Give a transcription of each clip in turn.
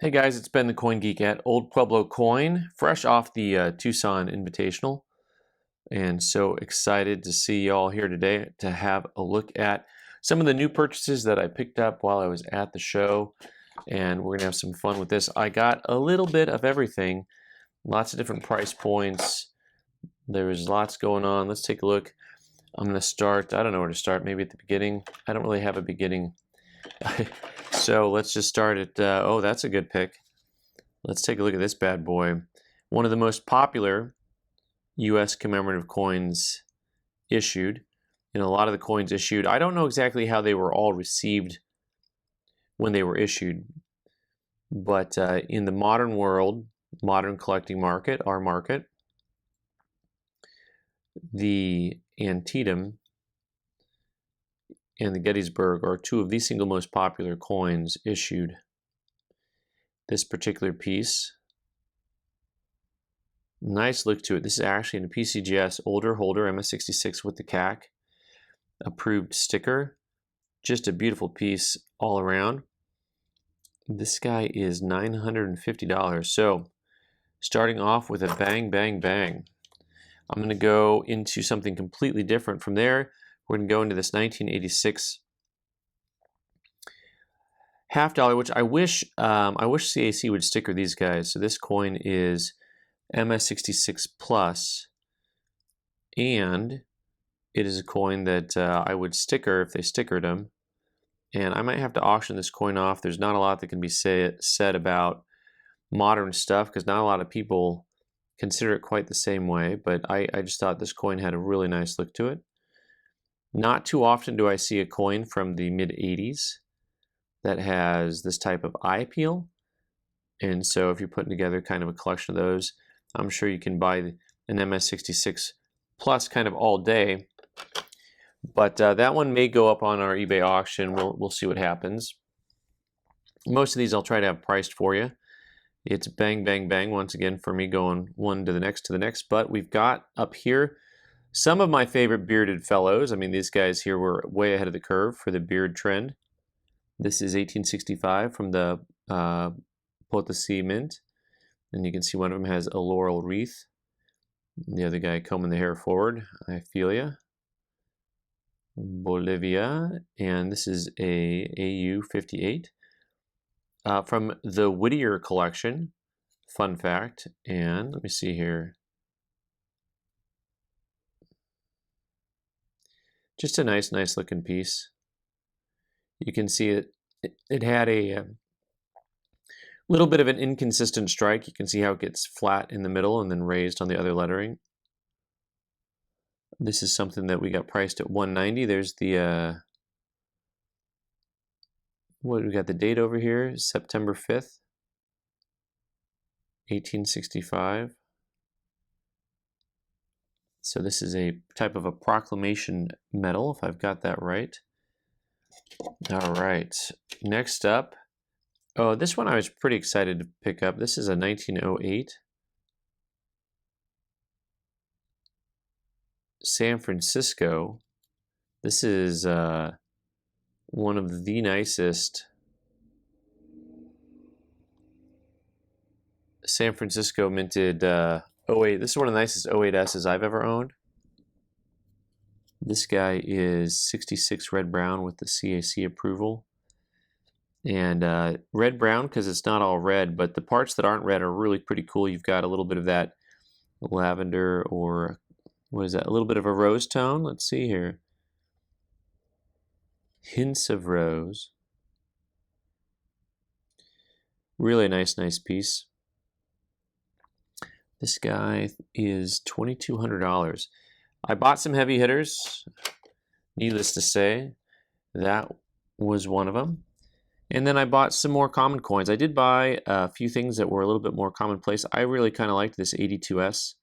Hey guys, it's Ben the Coin Geek at Old Pueblo Coin, fresh off the Tucson Invitational, and so excited to see y'all here today to have a look at some of the new purchases that I picked up while I was at the show, and we're gonna have some fun with this. I got a little bit of everything, lots of different price points. There's lots going on. Let's take a look. I'm gonna start, I don't know where to start, maybe at the beginning. I don't really have a beginning. So let's just start at, oh, that's a good pick. Let's take a look at this bad boy. One of the most popular U.S. commemorative coins issued. A lot of the coins issued, I don't know exactly how they were all received when they were issued, but in the modern world, modern collecting market, our market, the Antietam and the Gettysburg are two of the single most popular coins issued. This particular piece, nice look to it. This is actually in a PCGS older holder, MS66 with the CAC approved sticker. Just a beautiful piece all around. This guy is $950. So starting off with a bang, bang, bang. I'm going to go into something completely different from there. We're going to go into this 1986 $50, which I wish CAC would sticker these guys. So this coin is MS66 Plus, and it is a coin that I would sticker if they stickered them. And I might have to auction this coin off. There's not a lot that can be said about modern stuff because not a lot of people consider it quite the same way, but I just thought this coin had a really nice look to it. Not too often do I see a coin from the mid-80s that has this type of eye appeal. And so if you're putting together kind of a collection of those, I'm sure you can buy an MS66 Plus kind of all day. But that one may go up on our eBay auction. We'll see what happens. Most of these I'll try to have priced for you. It's bang, bang, bang once again for me, going one to the next. But we've got up here some of my favorite bearded fellows. I mean, these guys here were way ahead of the curve for the beard trend. This is 1865 from the Potosi Mint. And you can see one of them has a laurel wreath. The other guy combing the hair forward. I feel ya. Bolivia. And this is a AU 58. From the Whittier collection. Fun fact. And let me see here. Just a nice looking piece. You can see it had a little bit of an inconsistent strike. You can see how it gets flat in the middle and then raised on the other lettering. This is something that we got priced at $190. There's the what we got the date over here, September 5th, 1865. So this is a type of a proclamation medal, if I've got that right. All right, next up, oh, this one I was pretty excited to pick up. This is a 1908 San Francisco. This is one of the nicest San Francisco minted 08. This is one of the nicest 08S's I've ever owned. This guy is 66 red brown with the CAC approval. And red brown because it's not all red, but the parts that aren't red are really pretty cool. You've got a little bit of that lavender, or what is that? A little bit of a rose tone. Let's see here. Hints of rose. Really nice piece. This guy is $2,200. I bought some heavy hitters. Needless to say, that was one of them. And then I bought some more common coins. I did buy a few things that were a little bit more commonplace. I really kind of liked this 82S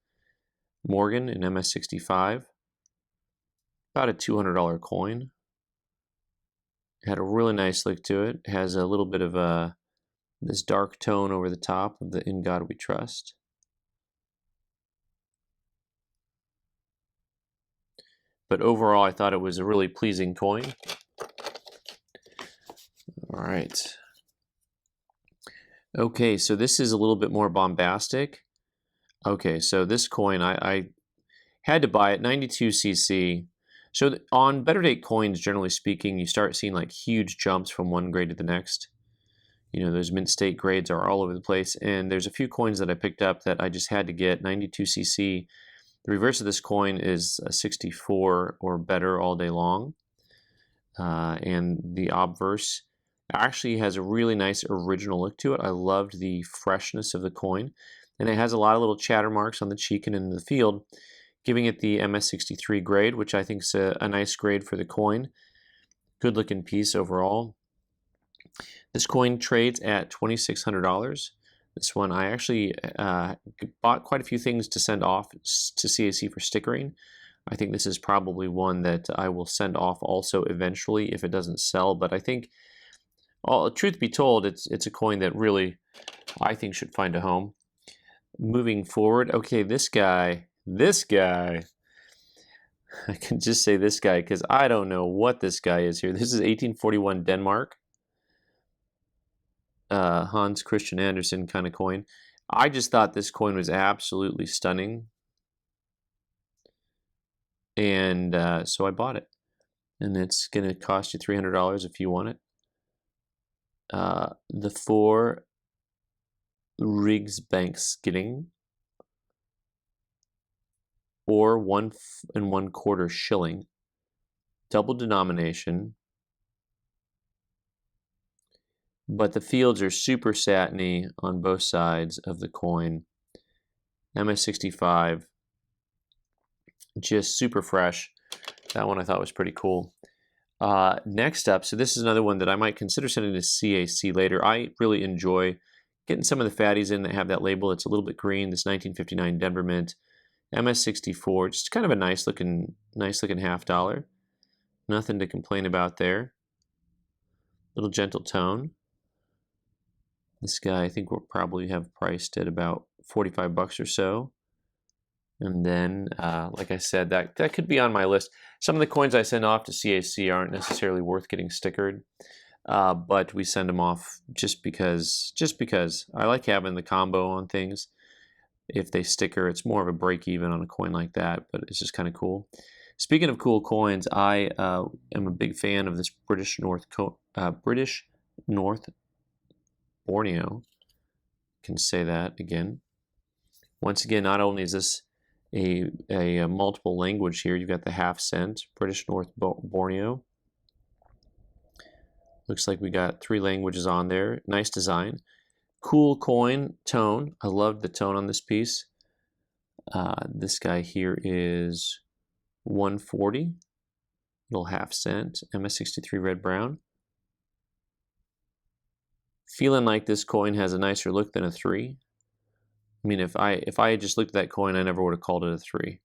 Morgan in MS65. About a $200 coin. It had a really nice look to it. It has a little bit of this dark tone over the top of the In God We Trust. But overall, I thought it was a really pleasing coin. All right. Okay, so this is a little bit more bombastic. Okay, so this coin, I had to buy it, 92cc. So on better date coins, generally speaking, you start seeing like huge jumps from one grade to the next. You know, those mint state grades are all over the place. And there's a few coins that I picked up that I just had to get, 92cc. The reverse of this coin is a 64 or better all day long. And the obverse actually has a really nice original look to it. I loved the freshness of the coin. And it has a lot of little chatter marks on the cheek and in the field, giving it the MS63 grade, which I think is a nice grade for the coin. Good looking piece overall. This coin trades at $2,600. This one, I actually bought quite a few things to send off to CAC for stickering. I think this is probably one that I will send off also eventually if it doesn't sell. But I think, truth be told, it's a coin that really I think should find a home. Moving forward, okay, this guy, I can just say this guy because I don't know what this guy is here. This is 1841 Denmark. Hans Christian Andersen kind of coin. I just thought this coin was absolutely stunning. And so I bought it. And it's going to cost you $300 if you want it. The 4 Rigsbanksskilling, or 1 1/4 shilling, double denomination. But the fields are super satiny on both sides of the coin. MS65, just super fresh. That one I thought was pretty cool. Next up, so this is another one that I might consider sending to CAC later. I really enjoy getting some of the fatties in that have that label. It's a little bit green. This 1959 Denver Mint, MS64, just kind of a nice looking $50. Nothing to complain about there. Little gentle tone. This guy, I think we'll probably have priced at about 45 bucks or so. And then, like I said, that could be on my list. Some of the coins I send off to CAC aren't necessarily worth getting stickered, but we send them off just because I like having the combo on things. If they sticker, it's more of a break even on a coin like that, but it's just kind of cool. Speaking of cool coins, I am a big fan of this British North Borneo. Can say that again. Once again, not only is this a multiple language here, you've got the half cent, British North Borneo. Looks like we got 3 languages on there. Nice design. Cool coin tone. I love the tone on this piece. This guy here is 140. Little half cent, MS63 red brown. Feeling like this coin has a nicer look than a 3. I mean, if I had just looked at that coin, I never would have called it a 3.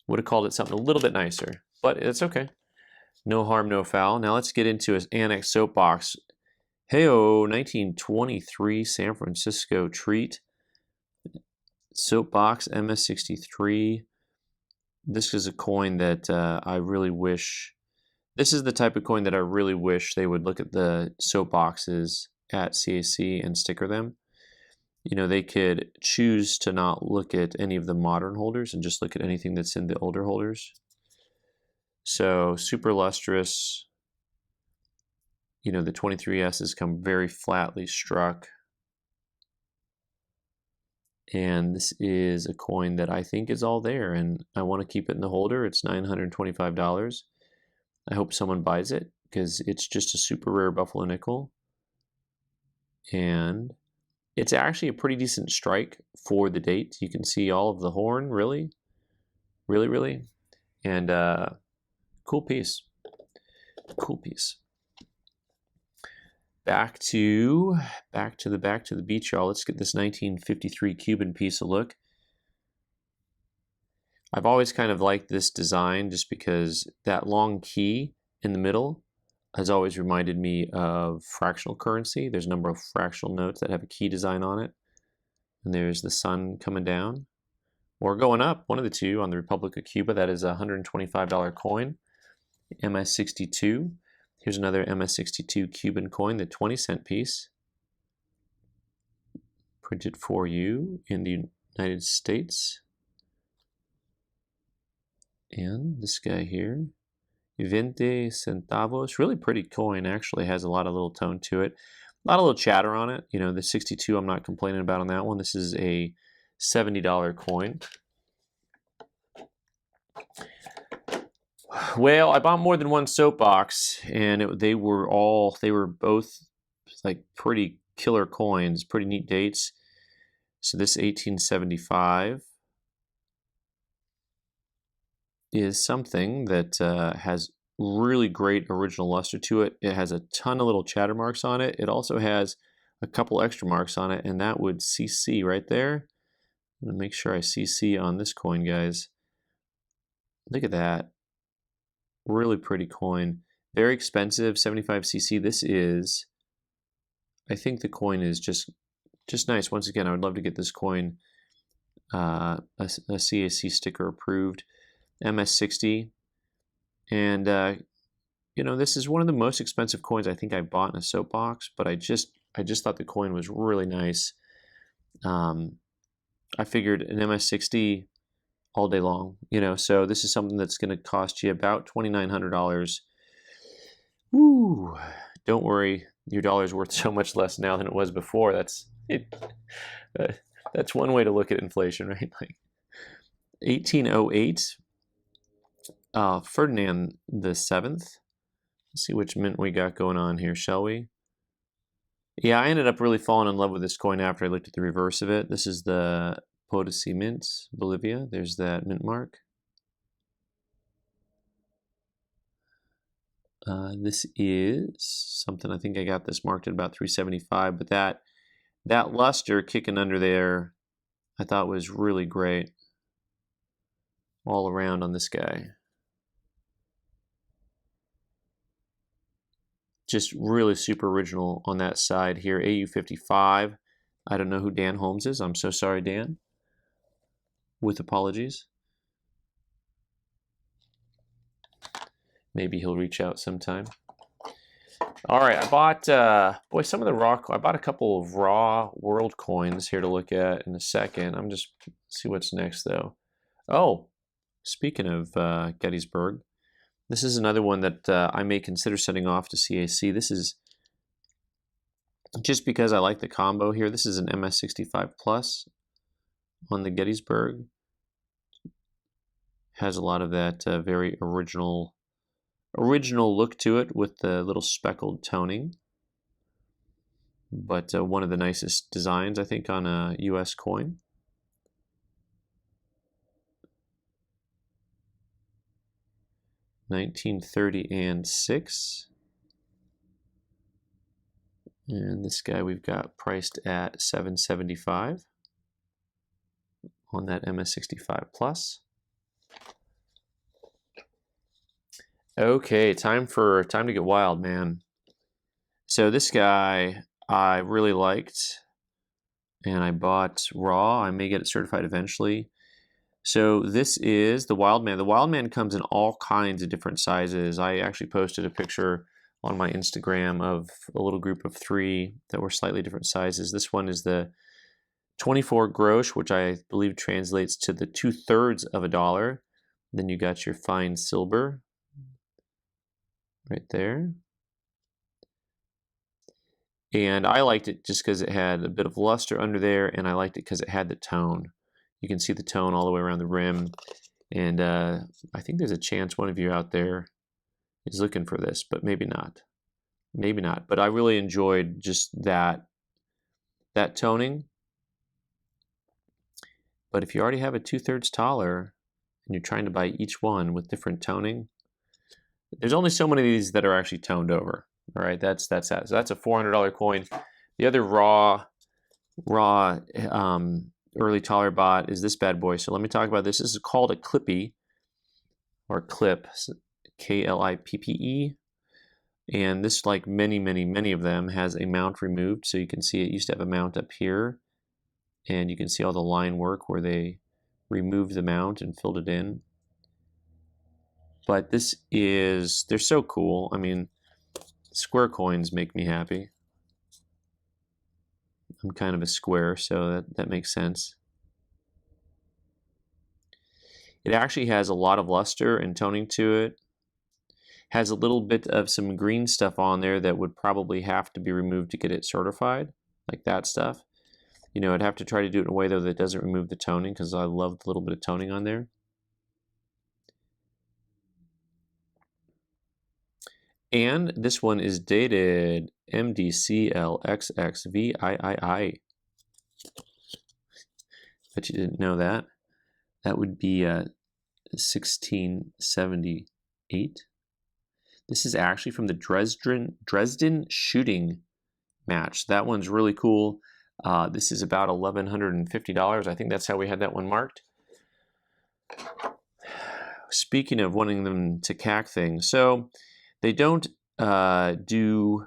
Would have called it something a little bit nicer, but it's okay. No harm, no foul. Now let's get into an annex soapbox. Heyo, 1923 San Francisco treat. Soapbox MS63. This is a coin that I really wish. This is the type of coin that I really wish they would look at the soapboxes at CAC and sticker them. You know, they could choose to not look at any of the modern holders and just look at anything that's in the older holders. So super lustrous. You know, the 23S's come very flatly struck. And this is a coin that I think is all there, and I want to keep it in the holder. It's $925. I hope someone buys it because it's just a super rare buffalo nickel. And it's actually a pretty decent strike for the date. You can see all of the horn, really. And cool piece. Cool piece. Back to the beach, y'all. Let's get this 1953 Cuban piece a look. I've always kind of liked this design just because that long key in the middle has always reminded me of fractional currency. There's a number of fractional notes that have a key design on it. And there's the sun coming down or going up, one of the two, on the Republic of Cuba. That is a $125 coin, MS62. Here's another MS62 Cuban coin, the 20-cent piece. printed for you in the United States. And this guy here, 20 centavos, really pretty coin, actually has a lot of little tone to it. A lot of little chatter on it. You know, the 62 I'm not complaining about on that one. This is a $70 coin. Well, I bought more than one soapbox, and they were both like pretty killer coins, pretty neat dates. So this 1875 is something that has really great original luster to it. It has a ton of little chatter marks on it. It also has a couple extra marks on it, and that would CC right there. I'm gonna make sure I CC on this coin, guys. Look at that. Really pretty coin. Very expensive, 75cc. This is, I think the coin is just nice. Once again, I would love to get this coin a CAC sticker approved. MS60. And, you know, this is one of the most expensive coins I think I bought in a soapbox, but I just thought the coin was really nice. I figured an MS60 all day long, you know, so this is something that's going to cost you about $2,900. Woo! Don't worry, your dollar's worth so much less now than it was before. That's one way to look at inflation, right? Like 1808, Ferdinand the Seventh. Let's see which mint we got going on here, shall we? Yeah, I ended up really falling in love with this coin after I looked at the reverse of it. This is the Potosi Mint, Bolivia. There's that mint mark. This is something, I think I got this marked at about 375, but that luster kicking under there, I thought was really great all around on this guy. Just really super original on that side here. AU55. I don't know who Dan Holmes is. I'm so sorry, Dan. With apologies. Maybe he'll reach out sometime. All right, I bought, boy, some of the raw, I bought a couple of raw world coins here to look at in a second. I'm just, see what's next though. Oh, speaking of Gettysburg, this is another one that I may consider sending off to CAC. This is just because I like the combo here. This is an MS65 Plus on the Gettysburg. Has a lot of that very original look to it with the little speckled toning. But one of the nicest designs, I think, on a US coin. $1930 and this guy we've got priced at $775 on that MS65 Plus. Okay, time to get wild, man. So this guy I really liked, and I bought raw. I may get it certified eventually. So this is the Wild Man. The Wild Man comes in all kinds of different sizes. I actually posted a picture on my Instagram of a little group of 3 that were slightly different sizes. This one is the 24 grosch, which I believe translates to the 2/3 of a dollar. Then you got your fine silver right there. And I liked it just because it had a bit of luster under there, and I liked it because it had the tone. You can see the tone all the way around the rim. And I think there's a chance one of you out there is looking for this, but maybe not. Maybe not. But I really enjoyed just that toning. But if you already have a 2/3 taller and you're trying to buy each one with different toning, there's only so many of these that are actually toned over. All right, that's that. So that's a $400 coin. The other raw early taller bot is this bad boy. So let me talk about this. This is called a Clippy, or Clip, K-L-I-P-P-E. And this, like many of them, has a mount removed. So you can see it used to have a mount up here. And you can see all the line work where they removed the mount and filled it in. But this is, they're so cool. I mean, square coins make me happy. I'm kind of a square, so that makes sense. It actually has a lot of luster and toning to it. Has a little bit of some green stuff on there that would probably have to be removed to get it certified, like that stuff. You know, I'd have to try to do it in a way, though, that doesn't remove the toning, because I love the little bit of toning on there. And this one is dated MDCLXXVIII. Bet you didn't know that. That would be 1678. This is actually from the Dresden shooting match. That one's really cool. This is about $1,150. I think that's how we had that one marked. Speaking of wanting them to CAC things, so they don't do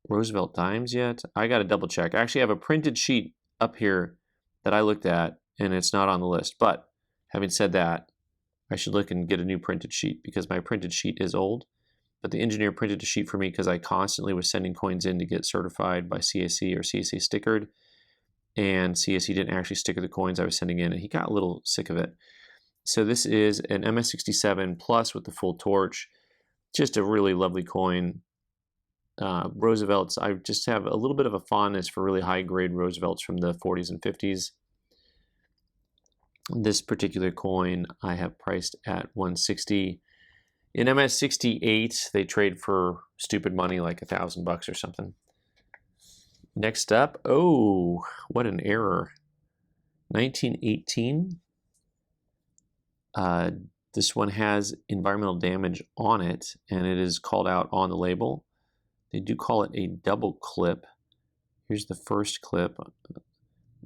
Roosevelt dimes yet. I got to double check. I actually have a printed sheet up here that I looked at, and it's not on the list. But having said that, I should look and get a new printed sheet because my printed sheet is old. But the engineer printed a sheet for me because I constantly was sending coins in to get certified by CAC or CAC stickered. And CAC didn't actually sticker the coins I was sending in, and he got a little sick of it. So this is an MS67 Plus with the full torch. Just a really lovely coin. Roosevelts, I just have a little bit of a fondness for really high-grade Roosevelts from the 40s and 50s. This particular coin I have priced at $160. In MS68, they trade for stupid money, like $1,000 or something. Next up, oh, what an error. 1918. This one has environmental damage on it, and it is called out on the label. They do call it a double clip. Here's the first clip.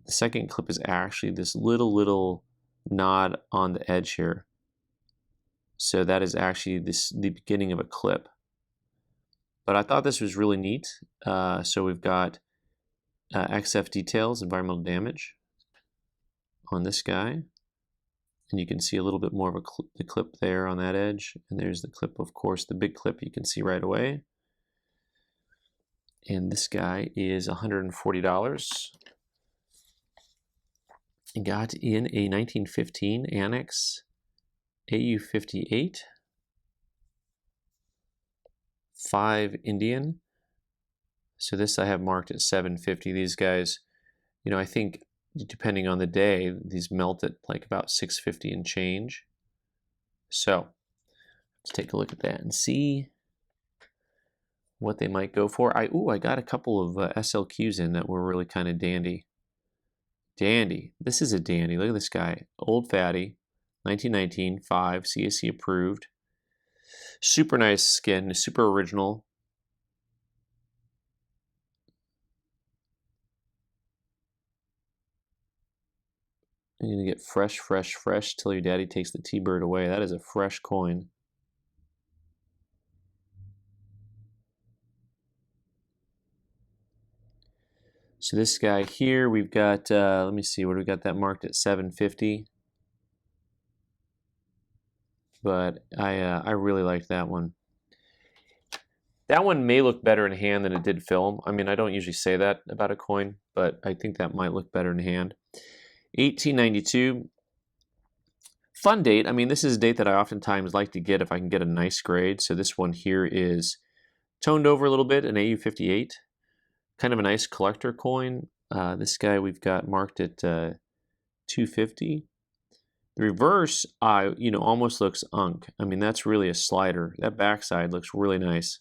The second clip is actually this little nod on the edge here. So that is actually the beginning of a clip. But I thought this was really neat. So we've got XF details, environmental damage on this guy. And you can see a little bit more of the clip there on that edge. And there's the clip, of course, the big clip you can see right away. And this guy is $140. It got in a 1915 Annex AU58, 5 Indian. So this I have marked at $750. These guys, you know, I think depending on the day, these melt at like about $650 and change. So let's take a look at that and see what they might go for. I got a couple of SLQs in that were really kind of dandy. This is a dandy. Look at this guy. Old Fatty, 1919, 5, CAC approved. Super nice skin, super original. You're going to get fresh till your daddy takes the T-bird away. That is a fresh coin. So this guy here, we've got, let me see, what do we got that marked at $750? But I really liked that one. That one may look better in hand than it did film. I mean, I don't usually say that about a coin, but I think that might look better in hand. 1892. Fun date. I mean, this is a date that I oftentimes like to get if I can get a nice grade. So this one here is toned over a little bit, an AU58. Kind of a nice collector coin. This guy we've got marked at $250. The reverse, almost looks unk. I mean, that's really a slider. That backside looks really nice.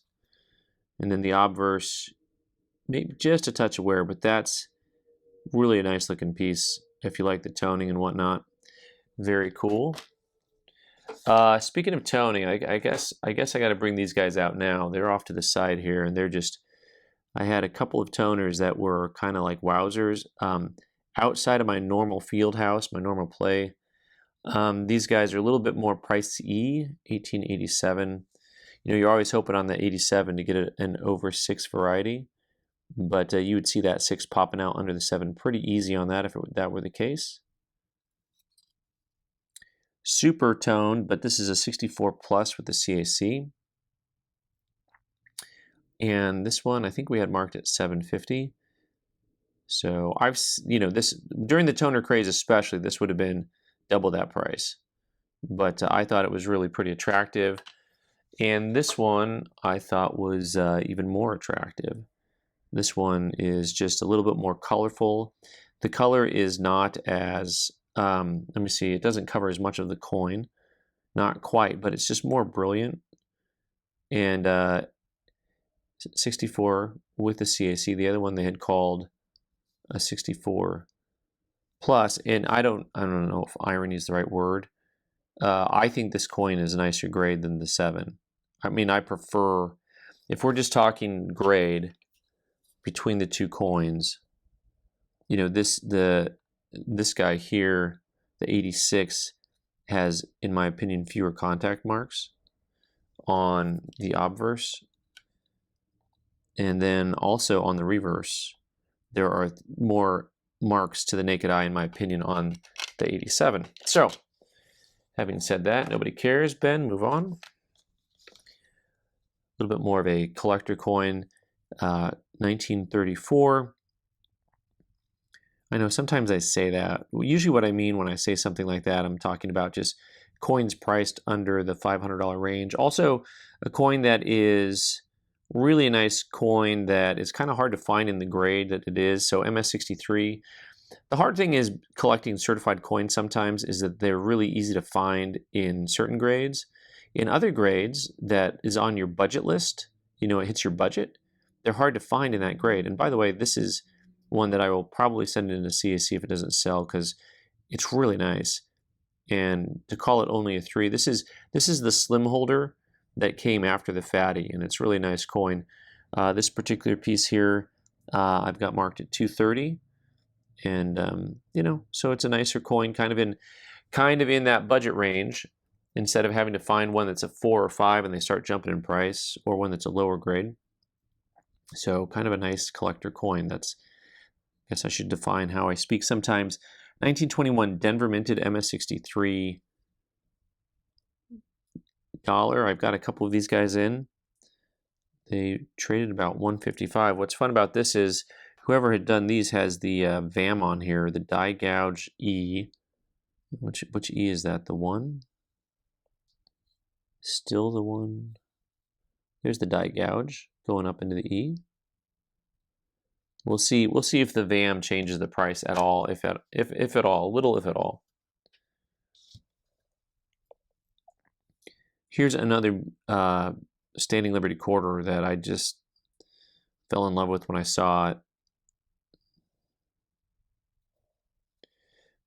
And then the obverse, maybe just a touch of wear, but that's really a nice looking piece if you like the toning and whatnot. Very cool. Speaking of toning, I guess I got to bring these guys out now. They're off to the side here, and they're just. I had a couple of toners that were kind of like wowzers. Outside of my normal field house, my normal play, these guys are a little bit more pricey. 1887. You know, you're always hoping on the 87 to get an over 6 variety, but you would see that 6 popping out under the 7 pretty easy on that if that were the case. Super toned, but this is a 64 plus with the CAC. And this one, I think we had marked at $750. So this during the toner craze especially, this would have been double that price. But I thought it was really pretty attractive. And this one I thought was even more attractive. This one is just a little bit more colorful. The color is not as, let me see, it doesn't cover as much of the coin. Not quite, but it's just more brilliant. And 64 with the CAC. The other one they had called a 64 plus. And I don't know if irony is the right word. I think this coin is a nicer grade than the 7. I mean, I prefer, if we're just talking grade between the two coins, this guy here, the 86, has, in my opinion, fewer contact marks on the obverse. And then also on the reverse, there are more marks to the naked eye, in my opinion, on the 87. So, having said that, nobody cares. Ben, move on. A little bit more of a collector coin, 1934. I know sometimes I say that. Usually what I mean when I say something like that, I'm talking about just coins priced under the $500 range. Also, a coin that is really a nice coin that is kind of hard to find in the grade that it is. So MS63. The hard thing is collecting certified coins sometimes is that they're really easy to find in certain grades. In other grades that is on your budget list, it hits your budget, they're hard to find in that grade. And by the way, this is one that I will probably send in to CAC if it doesn't sell, because it's really nice. And to call it only a 3, this is the slim holder that came after the fatty, and it's really nice coin. This particular piece here, I've got marked at 230, and so it's a nicer coin, kind of in that budget range, instead of having to find one that's a 4 or 5 and they start jumping in price, or one that's a lower grade. So kind of a nice collector coin. I guess I should define how I speak sometimes. 1921 Denver minted MS63 dollar. I've got a couple of these guys in. They traded about 155. What's fun about this is whoever had done these has the VAM on here, the die gouge E. Which E is that? The 1? Still the 1. There's the die gouge going up into the E. We'll see if the VAM changes the price at all, if at all, little if at all. Here's another Standing Liberty quarter that I just fell in love with when I saw it.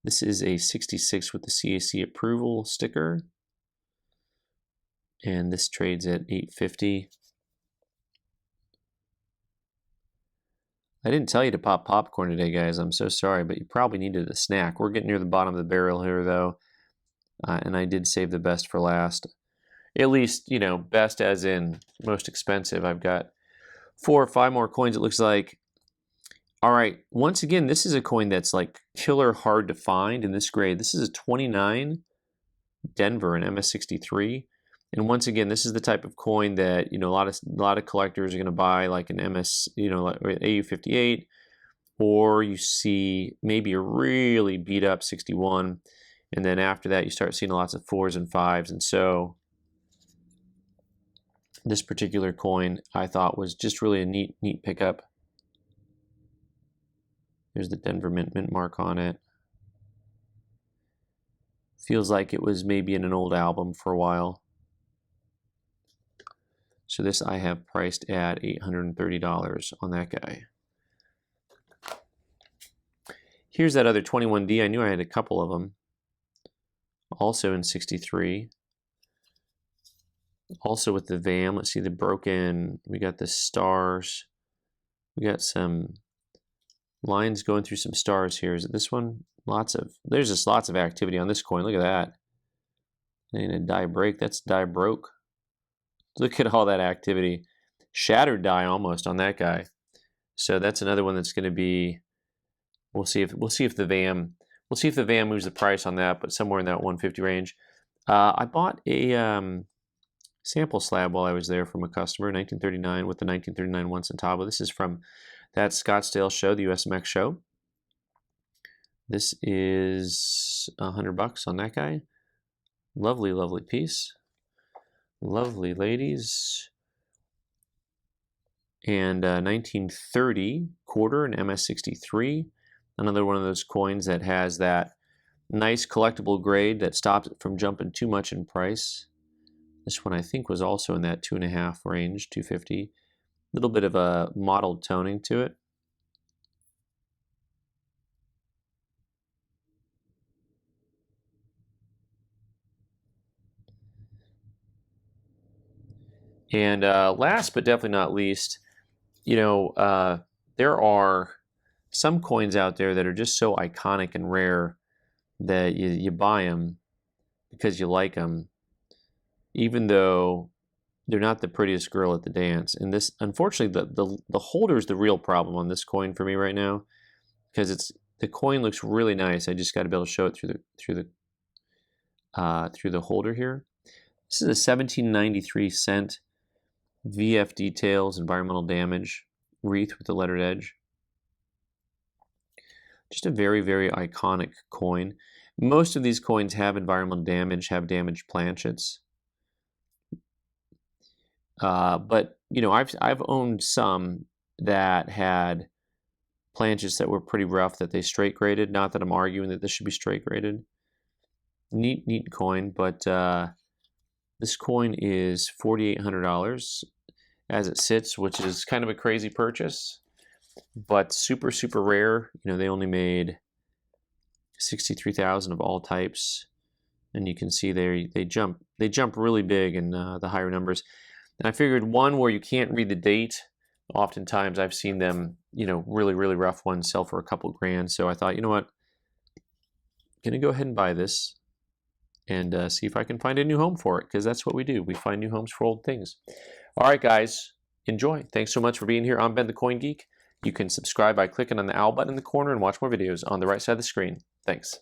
This is a 66 with the CAC approval sticker, and this trades at $8.50. I didn't tell you to pop popcorn today, guys. I'm so sorry, but you probably needed a snack. We're getting near the bottom of the barrel here, though, and I did save the best for last. At least, best as in most expensive. I've got 4 or 5 more coins, it looks like. All right, once again, this is a coin that's like killer hard to find in this grade. This is a 29 Denver in MS63. And once again, this is the type of coin that a lot of collectors are going to buy, like an MS, like AU58, or you see maybe a really beat up 61, and then after that you start seeing lots of 4s and 5s. And so this particular coin I thought was just really a neat pickup. There's the Denver mint mark on it. Feels like it was maybe in an old album for a while. So this I have priced at $830 on that guy. Here's that other 21D. I knew I had a couple of them. Also in 63. Also with the VAM. Let's see the broken. We got the stars. We got some lines going through some stars here. Is it this one? There's just lots of activity on this coin. Look at that. And a die break. That's die broke. Look at all that activity. Shattered die almost on that guy. So that's another one that's going to be. We'll see if the VAM moves the price on that, but somewhere in that 150 range. I bought a sample slab while I was there from a customer, 1939 with the 1939 1 centavo. This is from that Scottsdale show, the USMX show. This is $100 on that guy. Lovely, lovely piece. Lovely ladies. And 1930 quarter, an MS63. Another one of those coins that has that nice collectible grade that stops it from jumping too much in price. This one I think was also in that 2.5 range, 250. A little bit of a mottled toning to it. And last but definitely not least, you know, there are some coins out there that are just so iconic and rare that you buy them because you like them, even though they're not the prettiest girl at the dance. And this, unfortunately, the holder is the real problem on this coin for me right now, because the coin looks really nice. I just got to be able to show it through the holder here. This is a 1793 cent VF details, environmental damage wreath with the lettered edge. Just a very, very iconic coin. Most of these coins have environmental damage, have damaged planchets. But you know, I've owned some that had planchets that were pretty rough that they straight graded. Not that I'm arguing that this should be straight graded. Neat coin, but this coin is $4,800 as it sits, which is kind of a crazy purchase, but super, super rare. You know, they only made 63,000 of all types, and you can see they jump really big in the higher numbers. And I figured one where you can't read the date. Oftentimes I've seen them, you know, really, really rough ones sell for a couple grand. So I thought, you know what, I'm gonna go ahead and buy this and see if I can find a new home for it, because that's what we do. We find new homes for old things. All right, guys, enjoy. Thanks so much for being here. I'm Ben the Coin Geek. You can subscribe by clicking on the owl button in the corner and watch more videos on the right side of the screen. Thanks.